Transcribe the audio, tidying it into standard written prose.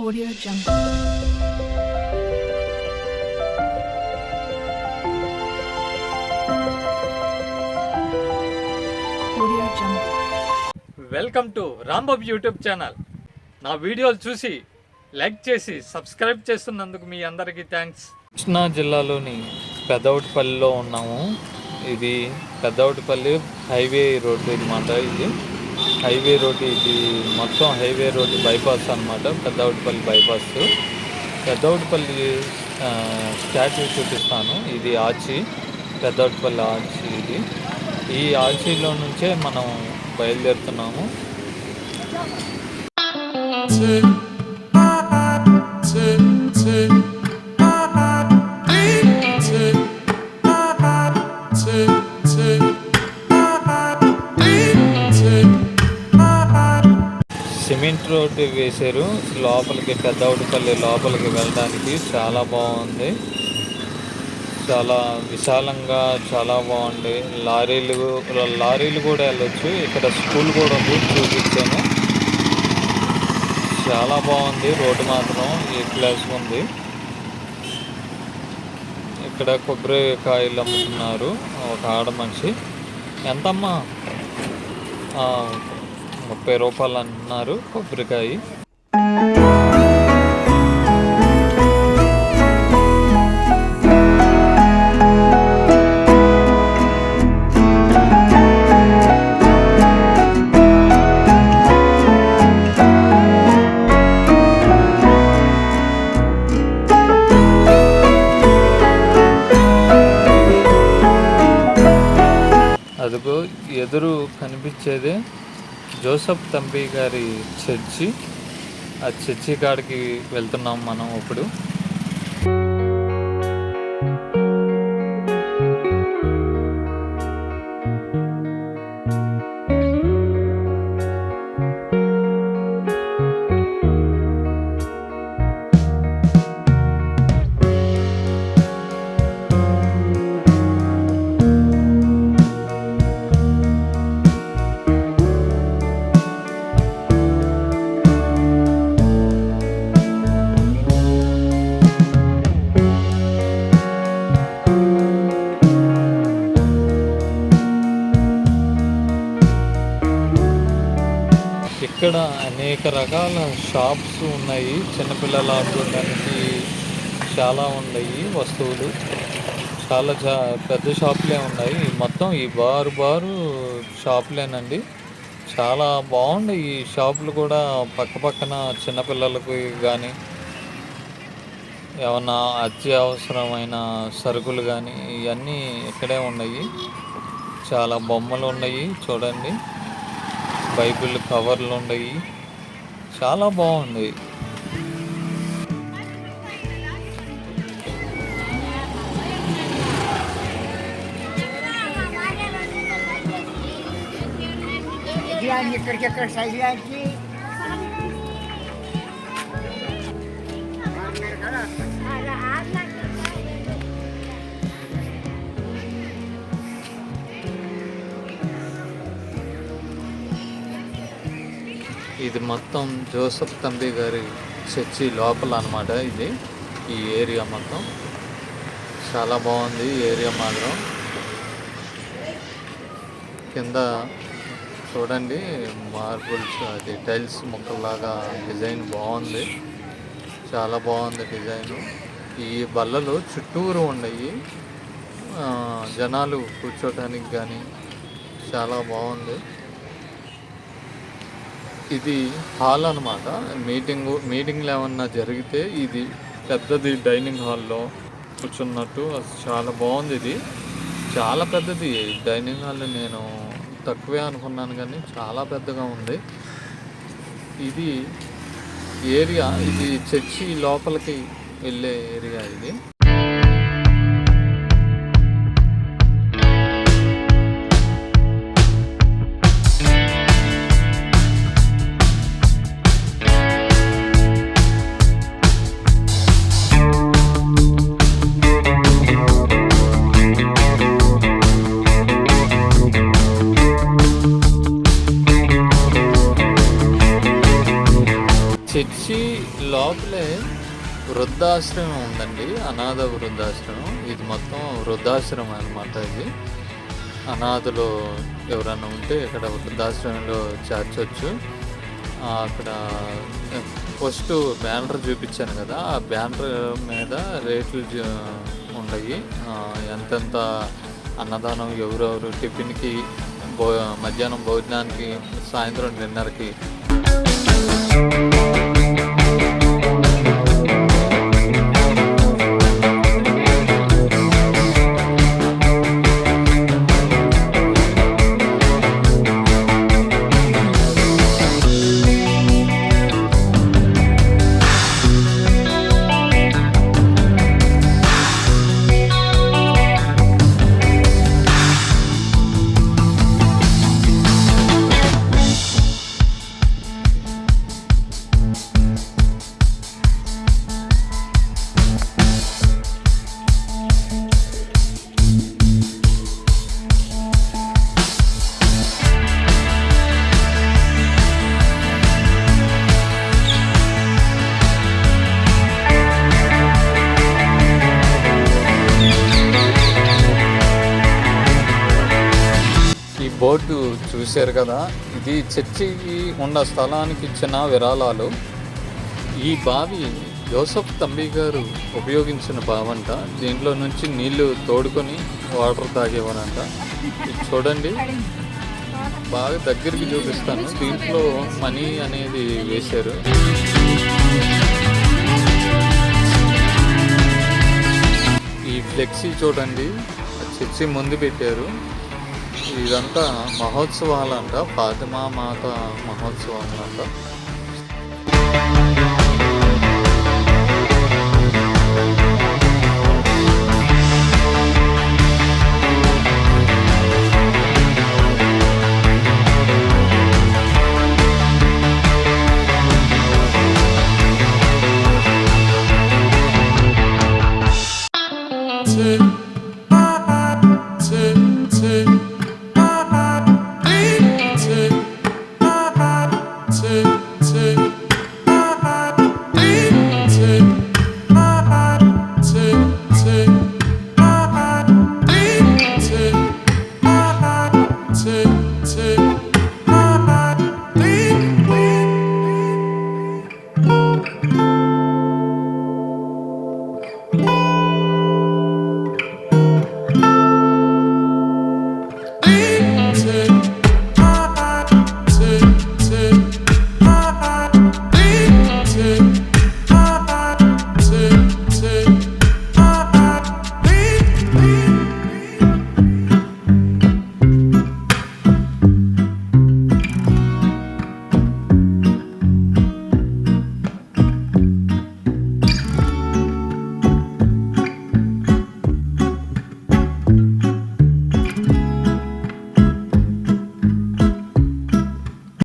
Audio Jungle. Audio Jungle. Welcome to Rambabu YouTube channel. నా వీడియోలు చూసి లైక్ చేసి సబ్స్క్రైబ్ చేస్తున్నందుకు మీ అందరికీ థ్యాంక్స్. కృష్ణా జిల్లాలోని పెదవుటిపల్లిలో ఉన్నాము. ఇది పెదవుటిపల్లి హైవే రోడ్డు అనమాట. ఇది హైవే రోడ్డు, ఇది మొత్తం హైవే రోడ్డు బైపాస్ అనమాట. పెదవుటిపల్లి బైపాస్. పెదవుటిపల్లి స్టాట్యూ చూపిస్తాను. ఇది ఆచి, పెదవుటిపల్లి ఆచి. ఇది ఈ ఆచిలో నుంచే మనం బయలుదేరుతున్నాము. సిమెంట్ రోడ్డు వేశారు లోపలికి, పెద్దవుటిపల్లి లోపలికి వెళ్ళడానికి. చాలా బాగుంది, చాలా విశాలంగా, చాలా బాగుంది. లారీలు కూడా వెళ్ళొచ్చు. ఇక్కడ స్కూల్ కూడా ఉంది, చూపించాను. చాలా బాగుంది రోడ్డు మాత్రం, ఈ ప్లేస్ ఉంది. ఇక్కడ కొబ్బరికాయలు అమ్ముతున్నారు ఒక ఆడ మనిషి. ఎంతమ్మా? 30 రూపాయలు అంటున్నారు కొబ్బరికాయ. అదిగో ఎదురు కనిపించేదే జోసఫ్ తంబి గారి చర్చి. ఆ చర్చి కాడికి వెళ్తున్నాం మనం ఇప్పుడు. ఇక్కడ అనేక రకాల షాప్స్ ఉన్నాయి. చిన్నపిల్లలు ఆడుకోవడానికి చాలా ఉన్నాయి వస్తువులు. చాలా పెద్ద షాపులే ఉన్నాయి. మొత్తం ఈ బారు షాపులేనండి. చాలా బాగుంది ఈ షాపులు కూడా. పక్క పక్కన చిన్నపిల్లలకు కానీ ఏమన్నా అత్యవసరమైన సరుకులు కానీ ఇవన్నీ ఇక్కడే ఉన్నాయి. చాలా బొమ్మలు ఉన్నాయి చూడండి. బైబిల్ కవర్లు ఉన్నాయి. చాలా బాగుంది. ఇక్కడికెక్కడ సైలాంటి ఇది మొత్తం జోసఫ్ తంబి గారి చర్చి లోపల అనమాట. ఇది ఈ ఏరియా మొత్తం చాలా బాగుంది. ఏరియా మాత్రం కింద చూడండి మార్బుల్స్, అది టైల్స్ ముక్కల్లాగా డిజైన్ బాగుంది. చాలా బాగుంది డిజైను. ఈ బల్లలు చుట్టూరు ఉన్నాయి, జనాలు కూర్చోటానికి కానీ చాలా బాగుంది. ఇది హాల్ అనమాట. మీటింగ్లు ఏమన్నా జరిగితే ఇది పెద్దది డైనింగ్ హాల్లో కూర్చున్నట్టు. చాలా బాగుంది. ఇది చాలా పెద్దది డైనింగ్ హాల్. నేను తక్కువే అనుకున్నాను కానీ చాలా పెద్దగా ఉంది. ఇది ఏరియా, ఇది చర్చి లోపలికి వెళ్ళే ఏరియా ఇది. లోపలే వృద్ధాశ్రమం ఉందండి, అనాథ వృద్ధాశ్రమం. ఇది మొత్తం వృద్ధాశ్రమం అన్నమాట. ఇది అనాథలు ఎవరన్నా ఉంటే ఇక్కడ వృద్ధాశ్రమంలో చేర్చవచ్చు. అక్కడ ఫస్ట్ బ్యానర్ చూపించాను కదా, ఆ బ్యానర్ మీద రేట్లు ఉన్నాయి. ఎంతెంత అన్నదానం, ఎవరెవరు టిఫిన్కి, మధ్యాహ్నం భోజనానికి, సాయంత్రం డిన్నర్కి. బోర్డు చూశారు కదా, ఇది చర్చికి ఉన్న స్థలానికి ఇచ్చిన విరాళాలు. ఈ బావి జోసఫ్ తంబి గారు ఉపయోగించిన బావంట. దీంట్లో నుంచి నీళ్లు తోడుకొని వాటర్ తాగేవారంట. ఇది చూడండి, బాగా దగ్గరికి చూపిస్తాను. దీంట్లో మనీ అనేది వేశారు. ఈ ఫ్లెక్సీ చూడండి, చర్చి ముందు పెట్టారు. ఇదంతా మహోత్సవాలంట, ఫాతిమా మాత మహోత్సవాలంట.